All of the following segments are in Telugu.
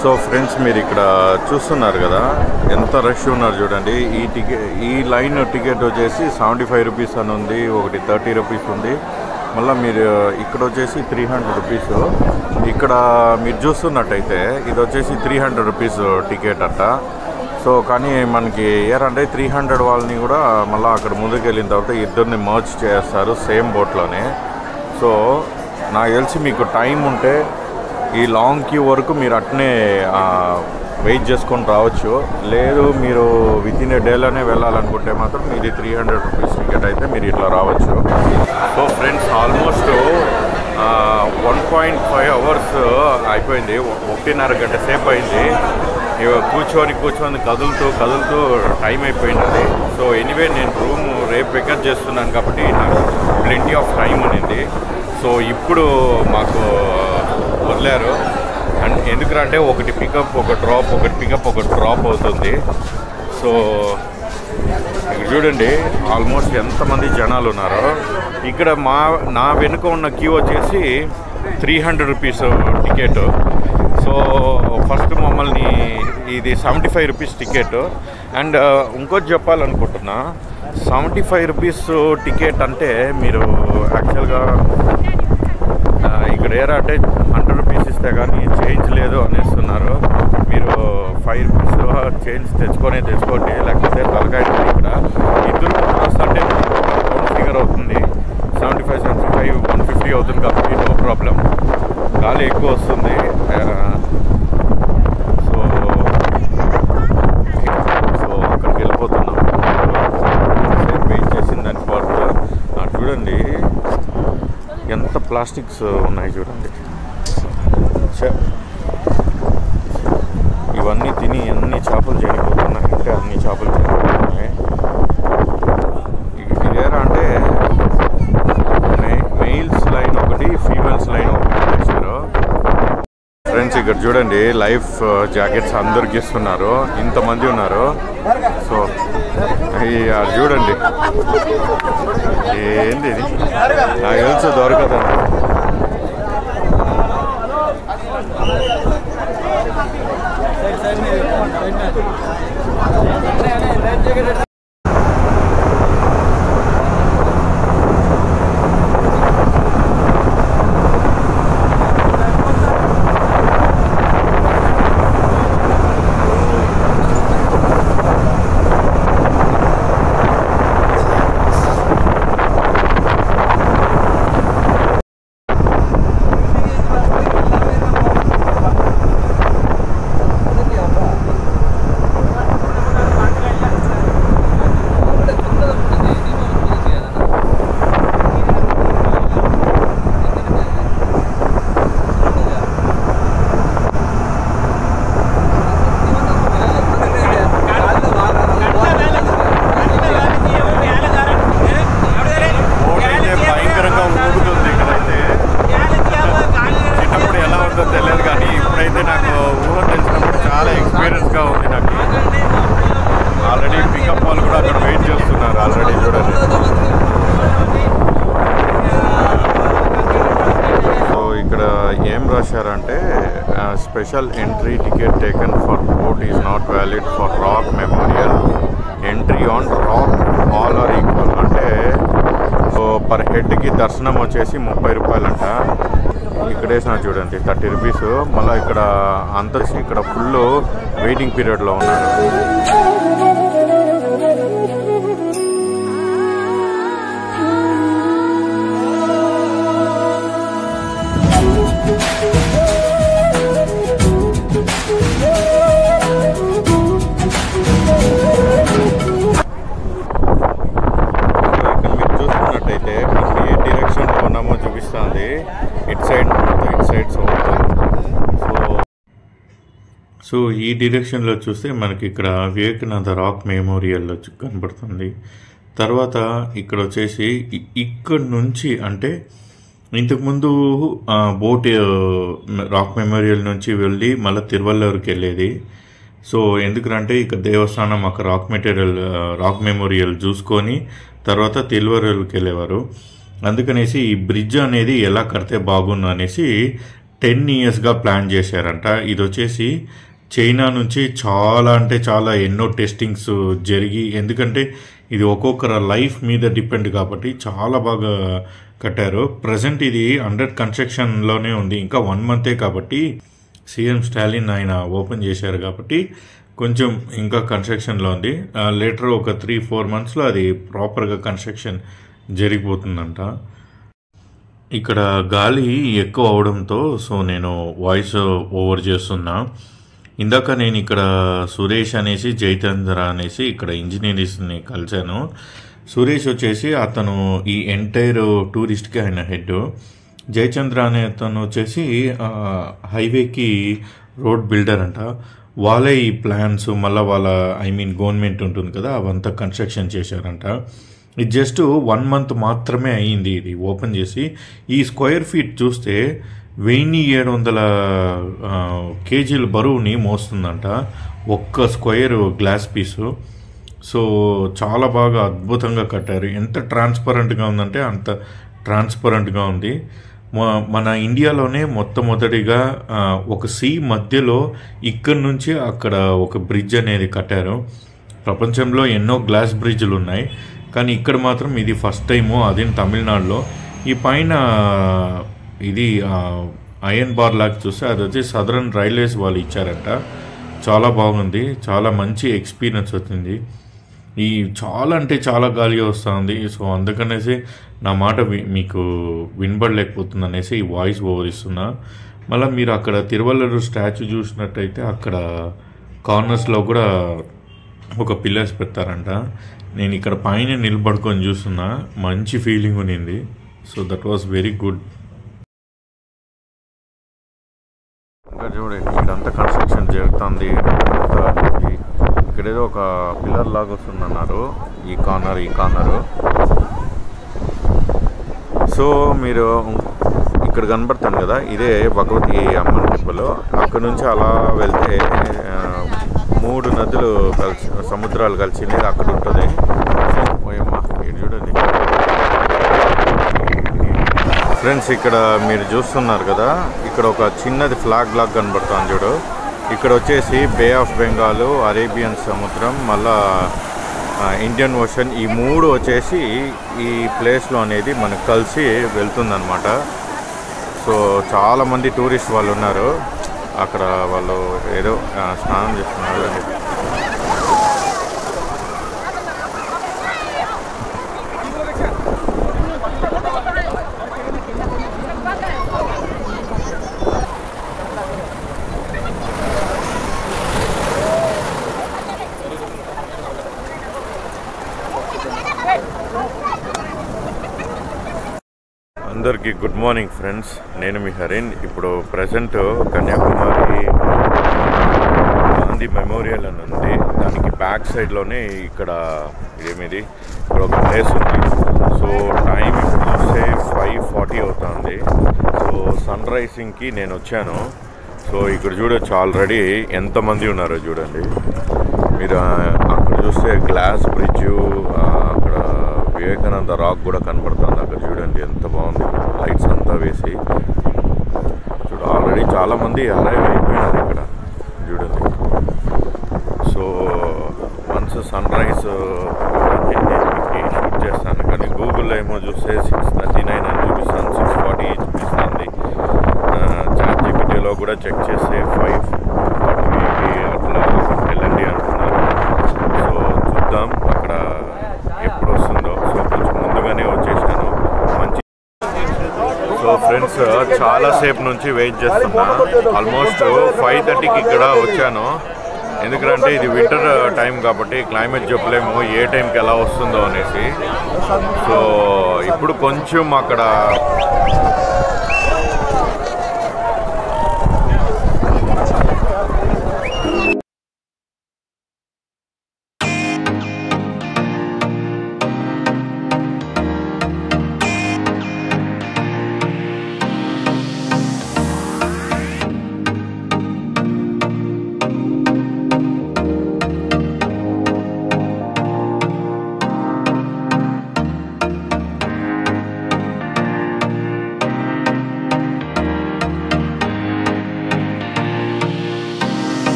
సో ఫ్రెండ్స్, మీరు ఇక్కడ చూస్తున్నారు కదా ఎంత రష్ ఉన్నారు చూడండి. ఈ లైన్ టికెట్ వచ్చేసి 75 రూపీస్ అని ఉంది, ఒకటి 30 రూపీస్ ఉంది. మళ్ళీ మీరు ఇక్కడ వచ్చేసి 300 రూపీస్. ఇక్కడ మీరు చూస్తున్నట్టయితే ఇది వచ్చేసి 300 రూపీస్ టికెట్ అట్ట. సో కానీ మనకి ఏరంటే 300 వాళ్ళని కూడా మళ్ళీ అక్కడ ముందుకు వెళ్ళిన తర్వాత ఇద్దరిని మర్జ్ చేస్తారు సేమ్ బోట్లోనే. సో నాకు తెలిసి మీకు టైం ఉంటే ఈ లాంగ్ క్యూ వరకు మీరు అట్నే వెయిట్ చేసుకొని రావచ్చు. లేదు మీరు విత్ ఇన్ ఏ డేలోనే వెళ్ళాలనుకుంటే మాత్రం ఇది 300 రూపీస్ టికెట్ అయితే మీరు ఇట్లా రావచ్చు. సో ఫ్రెండ్స్, ఆల్మోస్ట్ 1.5 అవర్స్ అయిపోయింది, 1.5 గంట సేపు అయింది. కూర్చొని కదులుతూ టైం అయిపోయింది అది. సో ఎనీవే నేను రూమ్ రేపు పికప్ చేస్తున్నాను కాబట్టి నాకు ప్లెంటీ ఆఫ్ టైం అనేది. సో ఇప్పుడు మాకు వదిలేరు. అండ్ ఎందుకంటే ఒకటి పికప్ ఒక డ్రాప్ అవుతుంది. సో ఇక్కడ చూడండి ఆల్మోస్ట్ ఎంతమంది జనాలు ఉన్నారో. ఇక్కడ నా వెనుక ఉన్న క్యూ వచ్చేసి 300 రూపీస్ టికెట్. సో ఫస్ట్ మమ్మల్ని ఇది 75 రూపీస్ టికెట్. అండ్ ఇంకోటి చెప్పాలనుకుంటున్నా, 75 రూపీస్ టికెట్ అంటే మీరు యాక్చువల్గా ఇక్కడ ఏరంటే 100 రూపీస్ ఇస్తే కానీ చేంజ్ లేదు అనేస్తున్నారు. మీరు 5 రూపీస్ చేంజ్ తెచ్చుకోండి, లేకపోతే తలకాయ ఇక్కడ ఇద్దరు వస్తుంటే ఫిగర్ అవుతుంది. 75, 150 అవుతుంది కాబట్టి నో ప్రాబ్లం. గాలి ఎక్కువ వస్తుంది. సో అక్కడికి వెళ్ళిపోతున్నాం. వెయిట్ చేసిన దాని పాటు చూడండి ఎంత ప్లాస్టిక్స్ ఉన్నాయి చూడండి. ఇవన్నీ తిని ఎన్ని చేపలు చనిపోతున్నాయి అంటే అన్ని చేపలు చనిపోతున్నాయి. ఇదేరా అంటే మెయిల్స్ లైన్ ఒకటి, ఫీమేల్స్ లైన్ ఒకటి చేశారు. ఫ్రెండ్స్ ఇక్కడ చూడండి లైఫ్ జాకెట్స్ అందరికి ఇస్తున్నారు, ఇంతమంది ఉన్నారు. సో చూడండి ఏంది ఇది, నాకు తెలుసు దొరకదండి. రాశారంటే special entry ticket taken for boat is not valid for rock memorial. Entry on rock all are equal. అంటే సో పర్ హెడ్కి దర్శనం వచ్చేసి 30 రూపాయలంట. ఇక్కడ వేసిన చూడండి 30 రూపీస్. మళ్ళీ ఇక్కడ అందరికీ ఇక్కడ ఫుల్ వెయిటింగ్ పీరియడ్లో ఉన్నారు. సో ఈ డైరెక్షన్లో చూస్తే మనకి ఇక్కడ వివేకానంద రాక్ మెమోరియల్ కనబడుతుంది. తర్వాత ఇక్కడ వచ్చేసి ఇక్కడ నుంచి అంటే ఇంతకుముందు బోట్ రాక్ మెమోరియల్ నుంచి వెళ్ళి మళ్ళీ తిరువల్లూరుకి వెళ్ళేది. సో ఎందుకంటే ఇక దేవస్థానం అక్కడ రాక్ మెమోరియల్ చూసుకొని తర్వాత తిరువల్లూరుకి వెళ్ళేవారు. అందుకనేసి ఈ బ్రిడ్జ్ అనేది ఎలా కడితే బాగుండు అనేసి 10 ఇయర్స్గా ప్లాన్ చేశారంట. ఇది వచ్చేసి చైనా నుంచి చాలా అంటే చాలా ఎన్నో టెస్టింగ్స్ జరిగి, ఎందుకంటే ఇది ఒక్కొక్కరు లైఫ్ మీద డిపెండ్ కాబట్టి చాలా బాగా కట్టారు. ప్రజెంట్ ఇది అండర్ కన్స్ట్రక్షన్లోనే ఉంది. ఇంకా 1 మంతే కాబట్టి సీఎం స్టాలిన్ ఆయన ఓపెన్ చేశారు కాబట్టి కొంచెం ఇంకా కన్స్ట్రక్షన్లో ఉంది. లేటర్ ఒక 3-4 మంత్స్లో అది ప్రాపర్గా కన్స్ట్రక్షన్ జరిగిపోతుందంట. ఇక్కడ గాలి ఎక్కువ అవడంతో సో నేను వాయిస్ ఓవర్ చేస్తున్నా. ఇందాక నేను ఇక్కడ సురేష్ అనేసి జయచంద్ర అనేసి ఇక్కడ ఇంజనీర్స్ని కలిశాను. సురేష్ వచ్చేసి అతను ఈ ఎంటైర్ టూరిస్ట్కి ఆయన హెడ్. జయచంద్ర అనే అతను వచ్చేసి హైవేకి రోడ్ బిల్డర్ అంట. వాళ్ళే ఈ ప్లాన్స్ మళ్ళీ వాళ్ళ గవర్నమెంట్ ఉంటుంది కదా, అవంతా కన్స్ట్రక్షన్ చేశారంట. ఇది జస్ట్ 1 మంత్ మాత్రమే అయ్యింది ఇది ఓపెన్ చేసి. ఈ స్క్వేర్ ఫీట్ చూస్తే 1700 కేజీల బరువుని మోస్తుందంట ఒక్క స్క్వేర్ గ్లాస్ పీసు. సో చాలా బాగా అద్భుతంగా కట్టారు. ఎంత ట్రాన్స్పరెంట్గా ఉందంటే అంత ట్రాన్స్పరెంట్గా ఉంది. మన ఇండియాలోనే మొట్టమొదటిగా ఒక సీ మధ్యలో ఇక్కడి నుంచి అక్కడ ఒక బ్రిడ్జ్ అనేది కట్టారు. ప్రపంచంలో ఎన్నో గ్లాస్ బ్రిడ్జ్లు ఉన్నాయి, కానీ ఇక్కడ మాత్రం ఇది ఫస్ట్ టైము, అది తమిళనాడులో. ఈ పైన ఇది ఐరన్ బార్ లాగా చూస్తే అది వచ్చి సదరన్ రైల్వేస్ వాళ్ళు ఇచ్చారంట. చాలా బాగుంది, చాలా మంచి ఎక్స్పీరియన్స్ వచ్చింది. ఈ చాలా అంటే చాలా గాలిగా వస్తుంది. సో అందుకనేసి నా మాట మీకు వినబడలేకపోతుంది అనేసి ఈ వాయిస్ ఓవర్ ఇస్తున్నా. మళ్ళీ మీరు అక్కడ తిరువల్లూరు స్టాచ్యూ చూసినట్టయితే అక్కడ కార్నర్స్లో కూడా ఒక పిల్లర్స్ పెట్టారంట. నేను ఇక్కడ పైన నిలబడుకొని చూస్తున్నా, మంచి ఫీలింగ్ ఉన్నింది. So that was very good. ఇంకా చూడండి ఇక్కడంతా కన్స్ట్రక్షన్ జరుగుతుంది. ఇక్కడేదో ఒక పిల్లర్ లాగా వస్తుందన్నారు ఈ కార్నరు. సో మీరు ఇక్కడ కనబడుతుంది కదా, ఇదే భగవతి అమ్మన్ టెంపుల్. అక్కడ నుంచి అలా వెళ్తే 3 నదులు కలిసి సముద్రాలు కలిసింది అక్కడ ఉంటుంది. చూడండి ఫ్రెండ్స్, ఇక్కడ మీరు చూస్తున్నారు కదా, ఇక్కడ ఒక చిన్నది ఫ్లాగ్ లాగా కనబడుతుంది చూడు. ఇక్కడ వచ్చేసి బే ఆఫ్ బెంగాల్, అరేబియన్ సముద్రం, మళ్ళా ఇండియన్ ఓషన్, ఈ 3 వచ్చేసి ఈ ప్లేస్లో అనేది మనకు కలిసి వెళ్తుందన్నమాట. సో చాలామంది టూరిస్ట్ వాళ్ళు ఉన్నారు అక్కడ. వాళ్ళు ఏదో స్నానం చేస్తున్నారు. అందరికీ గుడ్ మార్నింగ్ ఫ్రెండ్స్, నేను మీ హరిన్. ఇప్పుడు ప్రజెంట్ కన్యాకుమారి గాంధీ మెమోరియల్ అని ఉంది. దానికి బ్యాక్ సైడ్లోనే ఇక్కడ ఇదేమిది ఇక్కడ ఒక ప్లేస్ ఉంది. సో టైం ఇప్పుడు చూస్తే 5:40 అవుతుంది. సో సన్ రైజింగ్కి నేను వచ్చాను. సో ఇక్కడ చూడొచ్చు ఆల్రెడీ ఎంతమంది ఉన్నారో చూడండి. మీరు అక్కడ చూస్తే గ్లాస్ బ్రిడ్జు, అక్కడ వివేకానంద రాక్ కూడా కనపడుతుంది. అక్కడ చూడండి ఎంత బాగుంది, లైట్స్ అంతా వేసి. చూడు ఆల్రెడీ చాలామంది అరైవ్ అయిపోయినారు ఇక్కడ చూడండి. సో వన్స్ సన్ రైజ్ నేను మీకు షూట్ చేస్తాను, కానీ గూగుల్లో ఏమో చూస్తే 6:39 అని చూపిస్తాను, 6:40 చూపిస్తుంది. చాట్ జీపీటీలో కూడా చెక్ చేస్తే 5:40 అట్లా వెళ్ళండి అంటున్నారు. సో చూద్దాం అక్కడ ఎప్పుడు వస్తుందో. సో కొంచెం ముందుగానే వచ్చేసాను. మంచి సో ఫ్రెండ్స్, చాలాసేపు నుంచి వెయిట్ చేస్తున్నా. ఆల్మోస్ట్ 5:30కి ఇక్కడ వచ్చాను. ఎందుకంటే ఇది వింటర్ టైం కాబట్టి క్లైమేట్ చెప్పలేము ఏ టైంకి ఎలా వస్తుందో అనేసి. సో ఇప్పుడు కొంచెం అక్కడ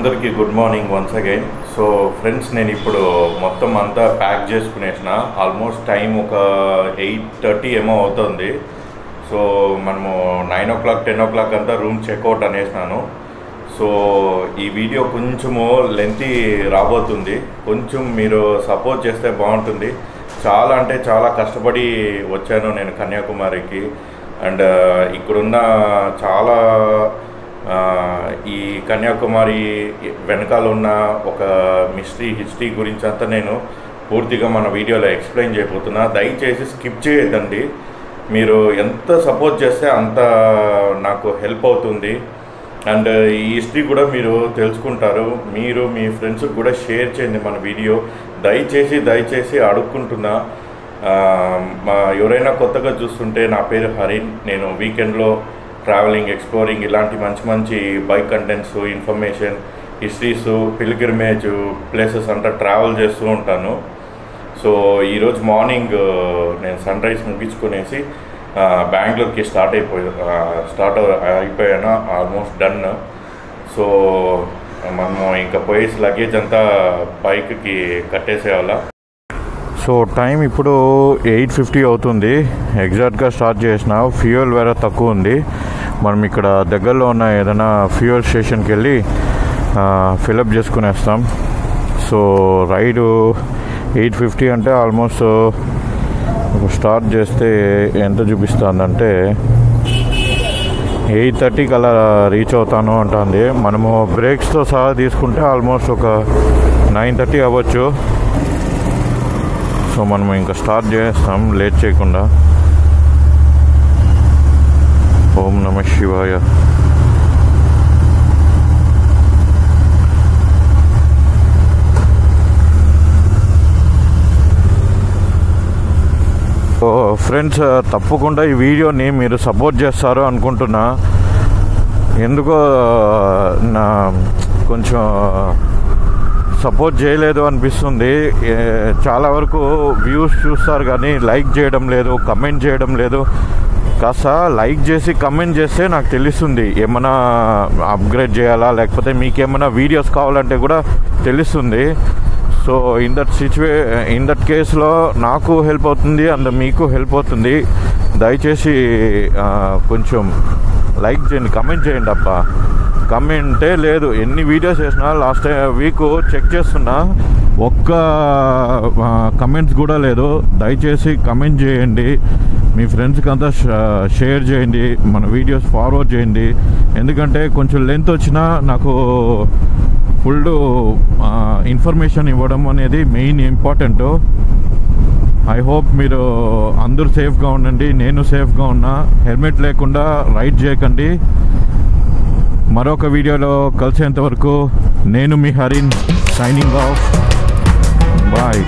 అందరికీ good morning once again. So friends, నేను ఇప్పుడు మొత్తం అంతా ప్యాక్ చేసుకునేసిన. ఆల్మోస్ట్ టైం ఒక 8:30 ఏమో అవుతుంది. సో మనము 9 o'clock 10 o'clock అంతా రూమ్ చెక్అవుట్ అనేసినాను. సో ఈ వీడియో కొంచెము లెంతీ రాబోతుంది, కొంచెం మీరు సపోర్ట్ చేస్తే బాగుంటుంది. చాలా అంటే చాలా కష్టపడి వచ్చాను నేను కన్యాకుమారికి. అండ్ ఇక్కడున్న చాలా ఈ కన్యాకుమారి వెనకాల ఉన్న ఒక హిస్టరీ గురించి అంతా నేను పూర్తిగా మన వీడియోలో ఎక్స్ప్లెయిన్ చేయబోతున్నా. దయచేసి స్కిప్ చేయొద్దండి. మీరు ఎంత సపోర్ట్ చేస్తే అంత నాకు హెల్ప్ అవుతుంది. అండ్ ఈ హిస్టరీ కూడా మీరు తెలుసుకుంటారు. మీరు మీ ఫ్రెండ్స్కి కూడా షేర్ చేయండి మన వీడియో. దయచేసి అడుక్కుంటున్నా. ఎవరైనా కొత్తగా చూస్తుంటే, నా పేరు హరిన్. నేను వీకెండ్లో ట్రావెలింగ్, ఎక్స్ప్లోరింగ్ ఇలాంటి మంచి bike contents, information, histories, pilgrimage places అంతా ట్రావెల్ చేస్తూ ఉంటాను. సో ఈరోజు మార్నింగ్ నేను సన్ రైజ్ ముగించుకునేసి బెంగళూరుకి స్టార్ట్ అయిపోయాను. Almost done. సో మనము ఇంకా పోయేసి లగేజ్ అంతా బైక్కి కట్టేసేవాళ్ళ. సో టైం ఇప్పుడు 8:50 అవుతుంది. ఎగ్జాక్ట్గా స్టార్ట్ చేసిన. ఫ్యూయల్ వేరే తక్కువ ఉంది. మనం ఇక్కడ దగ్గరలో ఉన్న ఏదైనా ఫ్యూయల్ స్టేషన్కి వెళ్ళి ఫిలప్ చేసుకునేస్తాం. సో రైడు 8:50 అంటే ఆల్మోస్ట్ స్టార్ట్ చేస్తే ఎంత చూపిస్తుందంటే 8:30కి అలా రీచ్ అవుతాను అంటుంది. మనము బ్రేక్స్తో సహా తీసుకుంటే ఆల్మోస్ట్ ఒక 9:30 అవ్వచ్చు. సో మనం ఇంకా స్టార్ట్ చేస్తాం లేట్ చేయకుండా. ఓం నమః శివాయ. ఫ్రెండ్స్, తప్పకుండా ఈ వీడియోని మీరు సపోర్ట్ చేస్తారు అనుకుంటున్నా. ఎందుకో నా కొంచెం సపోర్ట్ చేయలేదు అనిపిస్తుంది. చాలా వరకు వ్యూస్ చూస్తారు కానీ లైక్ చేయడం లేదు, కమెంట్ చేయడం లేదు. కాస్త లైక్ చేసి కమెంట్ చేస్తే నాకు తెలుస్తుంది ఏమైనా అప్గ్రేడ్ చేయాలా, లేకపోతే మీకేమైనా వీడియోస్ కావాలంటే కూడా తెలుస్తుంది. సో ఇన్ దట్ కేసులో నాకు హెల్ప్ అవుతుంది అండ్ మీకు హెల్ప్ అవుతుంది. దయచేసి కొంచెం లైక్ చేయండి, కమెంట్ చేయండి. అబ్బా, కమెంటే లేదు. ఎన్ని వీడియోస్ చేసినా లాస్ట్ వీక్ చెక్ చేస్తున్నా, ఒక్క కమెంట్స్ కూడా లేదు. దయచేసి కమెంట్ చేయండి, మీ ఫ్రెండ్స్కి అంతా షేర్ చేయండి, మన వీడియోస్ ఫార్వర్డ్ చేయండి. ఎందుకంటే కొంచెం లెంత్ వచ్చినా నాకు ఫుల్ ఇన్ఫర్మేషన్ ఇవ్వడం అనేది మెయిన్ ఇంపార్టెంట్. ఐ హోప్ మీరు అందరూ సేఫ్గా ఉండండి, నేను సేఫ్గా ఉన్నా. హెల్మెట్ లేకుండా రైడ్ చేయకండి. మరొక వీడియోలో కలిసేంత వరకు నేను మీ హరిన్, సైనింగ్ ఆఫ్. బాయ్.